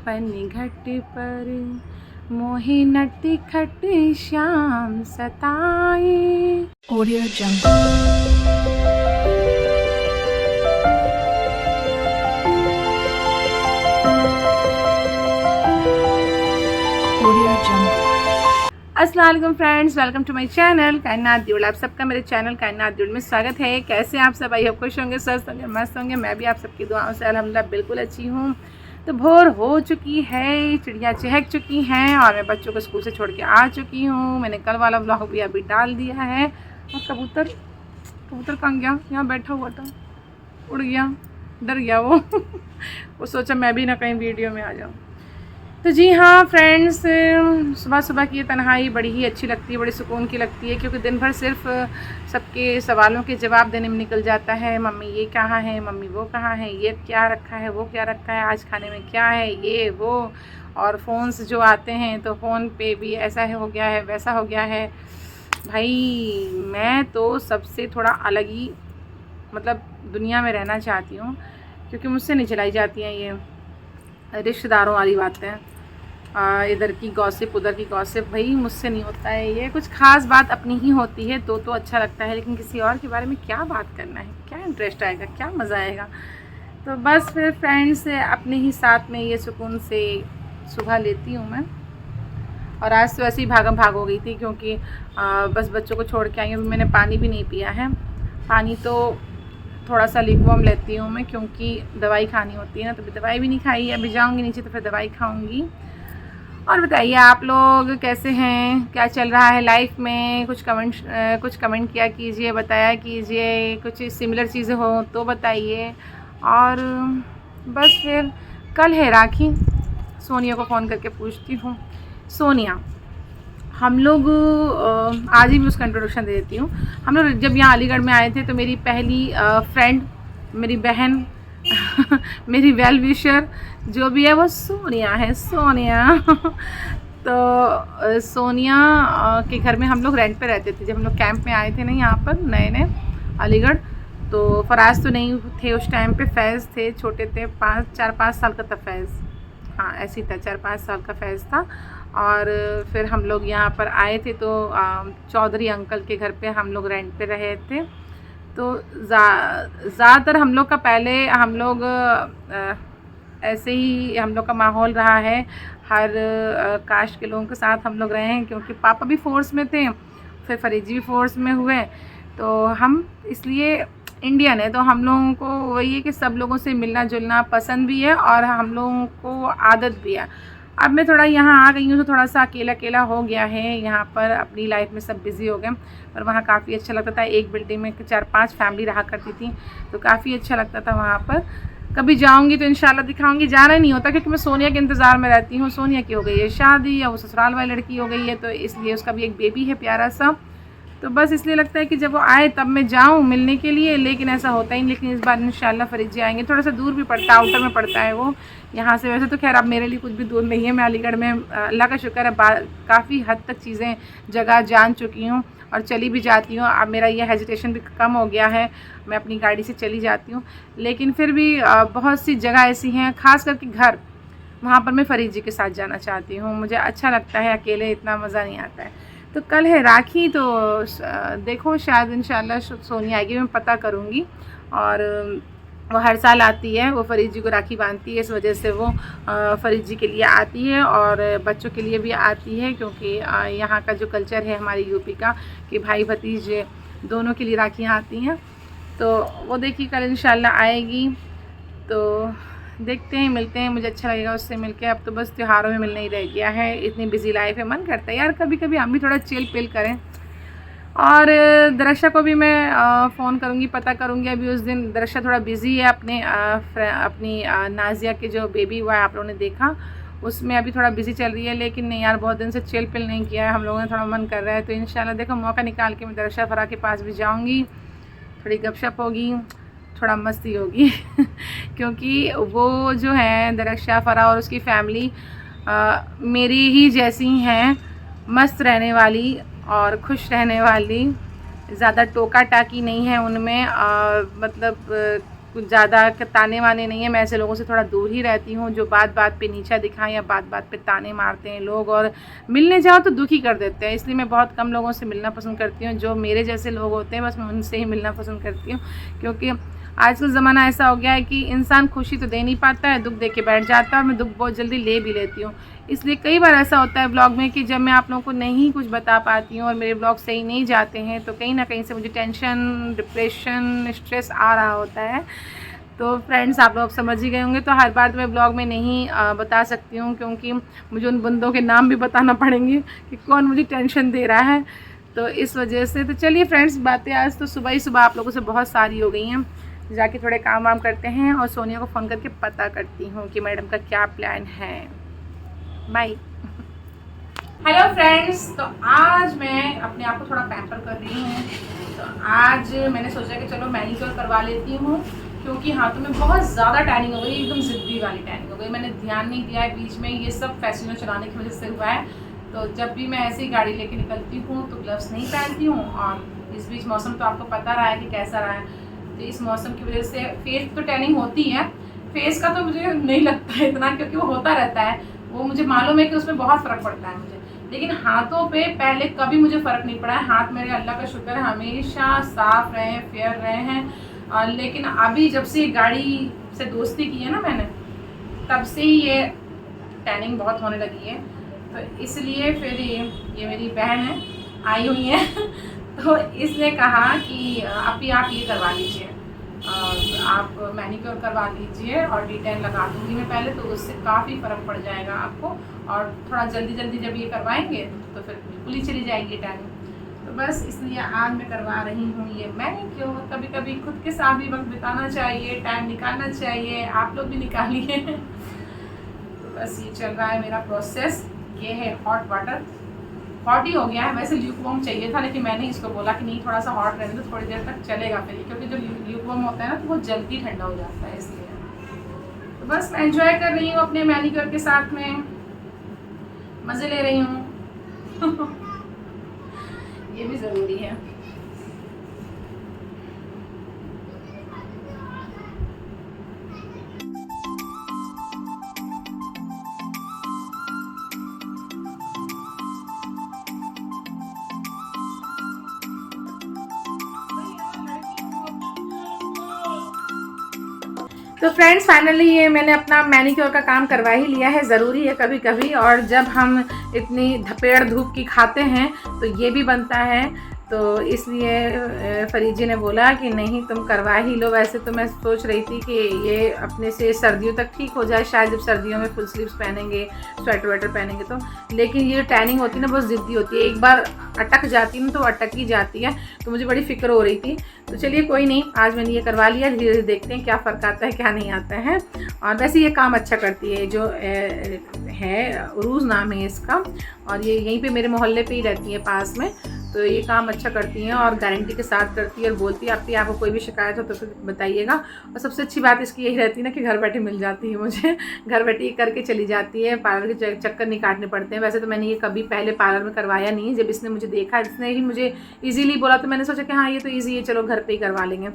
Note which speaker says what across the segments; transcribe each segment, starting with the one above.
Speaker 1: पनघट पर मोहे नटखट श्याम सताए।
Speaker 2: Audio Jungle। Audio Jungle।
Speaker 1: अस्सलाम वालेकुम friends, welcome to my channel Kainat dual. आप सबका मेरे चैनल कायनात ड्यूल में स्वागत है। कैसे हैं आप सब? आई होप खुश होंगे, स्वस्थ होंगे, मस्त होंगे। मैं भी आप सबकी दुआओं से अल्हम्दुलिल्लाह बिल्कुल अच्छी हूँ। तो भोर हो चुकी है, चिड़िया चहक चुकी हैं और मैं बच्चों को स्कूल से छोड़ के आ चुकी हूँ। मैंने कल वाला व्लॉग भी अभी डाल दिया है। और कबूतर कहाँ गया? यहाँ बैठा हुआ था, उड़ गया, डर गया वो वो सोचा मैं भी ना कहीं वीडियो में आ जाऊँ। तो जी हाँ फ्रेंड्स, सुबह सुबह की ये तन्हाई बड़ी ही अच्छी लगती है, बड़ी सुकून की लगती है, क्योंकि दिन भर सिर्फ सबके सवालों के जवाब देने में निकल जाता है। मम्मी ये कहाँ है, मम्मी वो कहाँ है, ये क्या रखा है, वो क्या रखा है, आज खाने में क्या है, ये वो। और फ़ोन्स जो आते हैं तो फ़ोन पे भी ऐसा हो गया है, वैसा हो गया है। भाई मैं तो सबसे थोड़ा अलग ही मतलब दुनिया में रहना चाहती हूँ, क्योंकि मुझसे नहीं चलाई जाती हैं ये रिश्तेदारों वाली बातें। इधर की गॉसिप उधर की गॉसिप, भाई मुझसे नहीं होता है ये। कुछ ख़ास बात अपनी ही होती है तो अच्छा लगता है, लेकिन किसी और के बारे में क्या बात करना है, क्या इंटरेस्ट आएगा, क्या मज़ा आएगा। तो बस फिर फ्रेंड्स अपने ही साथ में ये सुकून से सुबह लेती हूँ मैं। और आज तो ऐसे ही भागम भाग हो गई थी, क्योंकि बस बच्चों को छोड़ के आई हूँ। मैंने पानी भी नहीं पिया है। पानी तो थोड़ा सा लिक्वम लेती हूँ मैं, क्योंकि दवाई खानी होती है ना। तो अभी दवाई भी नहीं खाई है, अभी जाऊँगी नीचे तो फिर दवाई खाऊँगी। और बताइए आप लोग कैसे हैं, क्या चल रहा है लाइफ में? कुछ कमेंट किया कीजिए, बताया कीजिए। कुछ सिमिलर चीज़ें हो तो बताइए। और बस फिर कल है राखी, सोनिया को फ़ोन करके पूछती हूँ। सोनिया, हम लोग आज ही भी उसका इंट्रोडक्शन दे देती हूँ। हम लोग जब यहाँ अलीगढ़ में आए थे तो मेरी पहली फ्रेंड, मेरी बहन मेरी वेल विशर जो भी है वो सोनिया है, सोनिया। तो सोनिया के घर में हम लोग रेंट पे रहते थे जब हम लोग कैंप में आए थे ना यहाँ पर नए नए अलीगढ़। तो फराज तो नहीं थे उस टाइम पे, फैज़ थे, छोटे थे, 4-5 साल का था फैज़। हाँ ऐसे ही था, 4-5 साल का फैज़ था। और फिर हम लोग यहाँ पर आए थे तो चौधरी अंकल के घर पे हम लोग रेंट पे रहे थे। तो ज़्यादातर हम लोग का पहले हम लोग ऐसे ही हम लोग का माहौल रहा है। हर कास्ट के लोगों के साथ हम लोग रहे हैं, क्योंकि पापा भी फ़ोर्स में थे, फिर फरीजी भी फ़ोर्स में हुए। तो हम इसलिए इंडियन है, तो हम लोगों को वही है कि सब लोगों से मिलना जुलना पसंद भी है और हम लोगों को आदत भी है। अब मैं थोड़ा यहाँ आ गई हूँ तो थोड़ा सा अकेला अकेला हो गया है। यहाँ पर अपनी लाइफ में सब बिज़ी हो गए, पर वहाँ काफ़ी अच्छा लगता था। एक बिल्डिंग में 4-5 फैमिली रहा करती थी, तो काफ़ी अच्छा लगता था वहाँ पर। कभी जाऊँगी तो इंशाल्लाह दिखाऊँगी। जाना नहीं होता क्योंकि मैं सोनिया के इंतज़ार में रहती हूँ। सोनिया की हो गई है शादी, या वो ससुराल वाली लड़की हो गई है, तो इसलिए उसका भी एक बेबी है प्यारा सा। तो बस इसलिए लगता है कि जब वो आए तब मैं जाऊँ मिलने के लिए, लेकिन ऐसा होता ही नहीं। लेकिन इस बार इंशाल्लाह फरीजी आएंगे। थोड़ा सा दूर भी पड़ता है, आउटर में पड़ता है वो यहाँ से। वैसे तो खैर अब मेरे लिए कुछ भी दूर नहीं है। मैं अलीगढ़ में अल्लाह का शुक्र है काफ़ी हद तक चीज़ें जगह जान चुकी हूँ और चली भी जाती हूँ। अब मेरा ये हेजिटेशन भी कम हो गया है, मैं अपनी गाड़ी से चली जाती हूँ। लेकिन फिर भी बहुत सी जगह ऐसी हैं, ख़ास करके घर, वहाँ पर मैं फरीजी के साथ जाना चाहती हूँ। मुझे अच्छा लगता है, अकेले इतना मज़ा नहीं आता है। तो कल है राखी, तो देखो शायद इंशाल्लाह सोनिया आएगी, मैं पता करूँगी। और वो हर साल आती है, वो फरीद जी को राखी बांधती है, इस वजह से वो फरीद जी के लिए आती है और बच्चों के लिए भी आती है, क्योंकि यहाँ का जो कल्चर है हमारे यूपी का कि भाई भतीजे दोनों के लिए राखियाँ आती हैं। तो वो देखिए कल इंशाल्लाह आएगी, तो देखते हैं, मिलते हैं। मुझे अच्छा लगेगा उससे मिलके। अब तो बस त्योहारों में मिलना ही रह गया है, इतनी बिजी लाइफ है। मन करता है यार कभी कभी हम भी थोड़ा चिल पिल करें। और दरक्षा को भी मैं फ़ोन करूँगी, पता करूँगी। अभी उस दिन दरक्षा थोड़ा बिज़ी है अपनी नाजिया के जो बेबी हुआ है, आप लोगों ने देखा, उसमें अभी थोड़ा बिज़ी चल रही है। लेकिन नहीं यार, बहुत दिन से चिल पिल नहीं किया है हम लोगों ने, थोड़ा मन कर रहा है। तो इंशाल्लाह देखो मौका निकाल के मैं दरक्षा फरा के पास भी जाऊँगी, थोड़ी गपशप होगी, थोड़ा मस्ती होगी क्योंकि वो जो है दरक्षा फरा और उसकी फैमिली मेरी ही जैसी हैं, मस्त रहने वाली और खुश रहने वाली। ज़्यादा टोका टाकी नहीं है उनमें, मतलब कुछ ज़्यादा ताने वाने नहीं है। मैं ऐसे लोगों से थोड़ा दूर ही रहती हूँ जो बात बात पे नीचा दिखाएं या बात बात पे ताने मारते हैं लोग, और मिलने जाओ तो दुखी कर देते हैं। इसलिए मैं बहुत कम लोगों से मिलना पसंद करती हूँ। जो मेरे जैसे लोग होते हैं बस मैं उनसे ही मिलना पसंद करती हूँ, क्योंकि आजकल ज़माना ऐसा हो गया है कि इंसान खुशी तो दे नहीं पाता है, दुख दे के बैठ जाता है, और मैं दुख बहुत जल्दी ले भी लेती हूँ। इसलिए कई बार ऐसा होता है ब्लॉग में कि जब मैं आप लोगों को नहीं कुछ बता पाती हूँ और मेरे ब्लॉग सही नहीं जाते हैं तो कहीं ना कहीं से मुझे टेंशन, डिप्रेशन, स्ट्रेस आ रहा होता है। तो फ्रेंड्स, आप लोग समझ ही गए होंगे। तो हर बार तो मैं ब्लॉग में नहीं बता सकती हूँ, क्योंकि मुझे उन बंदों के नाम भी बताना पड़ेंगे कि कौन मुझे टेंशन दे रहा है, तो इस वजह से। तो चलिए फ्रेंड्स, बातें आज तो सुबह ही सुबह आप लोगों से बहुत सारी हो गई हैं। जाके थोड़े काम वाम करते हैं और सोनिया को फ़ोन करके पता करती हूँ कि मैडम का क्या प्लान है। बाय। हेलो फ्रेंड्स, तो आज मैं अपने आप को थोड़ा पैम्पर कर रही हूँ। तो आज मैंने सोचा कि चलो मैनीक्योर करवा लेती हूँ, क्योंकि हाथों में बहुत ज़्यादा टैनिंग हो गई, एकदम ज़िद्दी वाली टैनिंग हो गई। मैंने ध्यान नहीं दिया है बीच में, ये सब फैसिलिटी चलाने की वजह से हुआ है। तो जब भी मैं ऐसे ही गाड़ी लेके निकलती हूँ तो ग्लव्स नहीं पहनती हूँ, और इस बीच मौसम तो आपको पता रहा है कि कैसा रहा है। तो इस मौसम की वजह से फेस तो टैनिंग होती है, फेस का तो मुझे नहीं लगता है इतना, क्योंकि वो होता रहता है, वो मुझे मालूम है कि उसमें बहुत फ़र्क पड़ता है मुझे। लेकिन हाथों पे पहले कभी मुझे फ़र्क नहीं पड़ा है। हाथ मेरे अल्लाह का शुक्र है हमेशा साफ़ रहे हैं, फेयर रहे हैं। लेकिन अभी जब से गाड़ी से दोस्ती की है ना मैंने, तब से ही ये टैनिंग बहुत होने लगी है। तो इसलिए फिर ये मेरी बहन है, आई हुई है तो इसने कहा कि अभी आप ये करवा लीजिए, आप मैनीक्योर करवा लीजिए और D10 लगा दूँगी मैं पहले, तो उससे काफ़ी फ़र्क पड़ जाएगा आपको। और थोड़ा जल्दी जल्दी जब ये करवाएंगे तो फिर बिल्कुल ही चली जाएगी टैनिंग। तो बस इसलिए आज मैं करवा रही हूँ ये मैनीक्योर। कभी कभी खुद के साथ भी वक्त बिताना चाहिए, टाइम निकालना चाहिए, आप लोग भी निकालिए। तो बस ये चल रहा है मेरा प्रोसेस। ये है हॉट वाटर, हॉट ही हो गया है, वैसे ल्यूकवार्म चाहिए था, लेकिन मैंने इसको बोला कि नहीं थोड़ा सा हॉट रहने तो थोड़ी देर तक चलेगा फिर, क्योंकि जो ल्यूकवार्म होता है ना तो वो जल्दी ठंडा हो जाता है, इसलिए। तो बस मैं एंजॉय कर रही हूँ अपने मैनीक्योर के साथ में, मज़े ले रही हूँ ये भी ज़रूरी है। तो फ्रेंड्स, फाइनली ये मैंने अपना मैनीक्योर का काम करवा ही लिया है। ज़रूरी है कभी कभी, और जब हम इतनी धपेड़ धूप की खाते हैं तो ये भी बनता है। तो इसलिए फरीद जी ने बोला कि नहीं तुम करवा ही लो। वैसे तो मैं सोच रही थी कि ये अपने से सर्दियों तक ठीक हो जाए, शायद जब सर्दियों में फुल स्लीव्स पहनेंगे, स्वेटर वेटर पहनेंगे तो। लेकिन ये टैनिंग होती है ना, बहुत ज़िद्दी होती है, एक बार अटक जाती है ना तो अटक ही जाती है। तो मुझे बड़ी फ़िक्र हो रही थी। तो चलिए कोई नहीं, आज मैंने ये करवा लिया, धीरे धीरे देखते हैं क्या फ़र्क आता है क्या नहीं आता है। और वैसे ये काम अच्छा करती है, जो है उरूज़ नाम है इसका, और ये यहीं पे मेरे मोहल्ले पे ही रहती है पास में। तो ये काम अच्छा करती हैं और गारंटी के साथ करती है, और बोलती है आपको कोई भी शिकायत हो तो फिर बताइएगा। और सबसे अच्छी बात इसकी यही रहती है ना कि घर बैठे मिल जाती है मुझे, घर बैठे करके चली जाती है, पार्लर के चक्कर नहीं काटने पड़ते हैं। वैसे तो मैंने ये कभी पहले पार्लर में करवाया नहीं, जब इसने मुझे देखा, इसने ही मुझे ईजीली बोला तो मैंने सोचा कि हाँ ये तो ईजी है, चलो घर पर ही करवा लेंगे।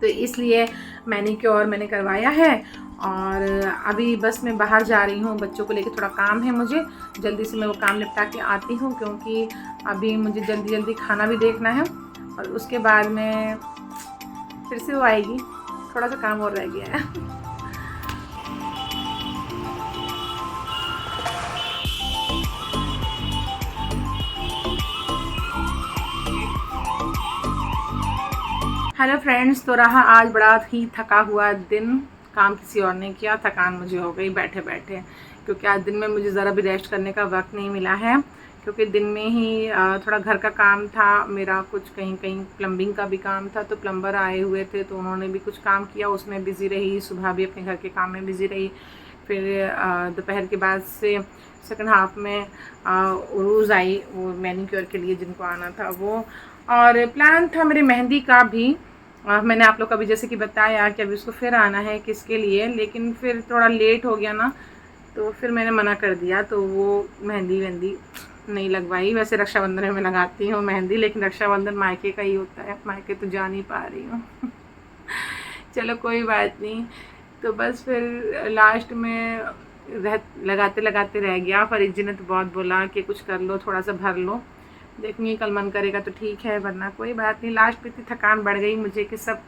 Speaker 1: तो इसलिए मैनीक्योर मैंने करवाया है। और अभी बस मैं बाहर जा रही हूँ, बच्चों को लेके थोड़ा काम है मुझे, जल्दी से मैं वो काम निपटा के आती हूँ, क्योंकि अभी मुझे जल्दी जल्दी खाना भी देखना है, और उसके बाद में फिर से वो आएगी, थोड़ा सा काम और रह गया है। हेलो फ्रेंड्स, तो रहा आज बड़ा ही थका हुआ दिन, काम किसी और ने किया, थकान मुझे हो गई बैठे बैठे, क्योंकि आज दिन में मुझे ज़रा भी रेस्ट करने का वक्त नहीं मिला है। क्योंकि दिन में ही थोड़ा घर का काम था मेरा, कुछ कहीं कहीं प्लम्बिंग का भी काम था, तो प्लम्बर आए हुए थे तो उन्होंने भी कुछ काम किया, उसमें बिज़ी रही। सुबह भी अपने घर के काम में बिज़ी रही। फिर दोपहर के बाद से सेकंड हाफ में उरूज़ आई, वो मैनीक्योर के लिए जिनको आना था वो। और प्लान था मेरी मेहंदी का भी, मैंने आप लोग को अभी जैसे कि बताया कि अभी उसको फिर आना है किसके लिए, लेकिन फिर थोड़ा लेट हो गया ना, तो फिर मैंने मना कर दिया, तो वो मेहंदी वेंदी नहीं लगवाई। वैसे रक्षाबंधन में लगाती हूँ मेहंदी, लेकिन रक्षाबंधन मायके का ही होता है, मायके तो जा नहीं पा रही हूँ। चलो कोई बात नहीं। तो बस फिर लास्ट में लगाते लगाते रह गया। फरीद जी ने तो बहुत बोला कि कुछ कर लो, थोड़ा सा भर लो, देखूँगी कल मन करेगा तो ठीक है, वरना कोई बात नहीं। लास्ट में इतनी थकान बढ़ गई मुझे कि सब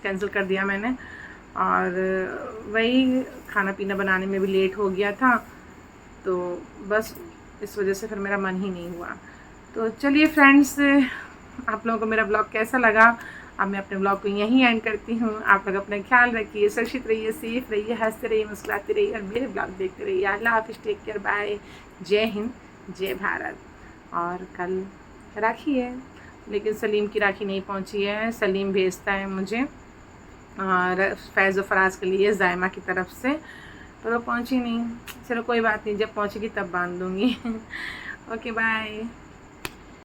Speaker 1: कैंसिल कर दिया मैंने। और वही खाना पीना बनाने में भी लेट हो गया था, तो बस इस वजह से फिर मेरा मन ही नहीं हुआ। तो चलिए फ्रेंड्स, आप लोगों को मेरा ब्लॉग कैसा लगा? अब मैं अपने ब्लॉग को यहीं एंड करती हूँ। आप लोग अपना ख्याल रखिए, सुरक्षित रहिए, सेफ रहिए, हंसते रहिए, मुस्कुराते रहिए और मेरे ब्लॉग देखते रहिए। अल्लाह हाफिज़, टेक केयर, बाय, जय हिंद, जय भारत। और कल राखी है, लेकिन सलीम की राखी नहीं पहुँची है। सलीम भेजता है मुझे और फैज़ व फराज के लिए ज़ायमा की तरफ से, तो वो पहुँची नहीं। चलो कोई बात नहीं, जब पहुँचेगी तब बांध दूँगी। Okay bye.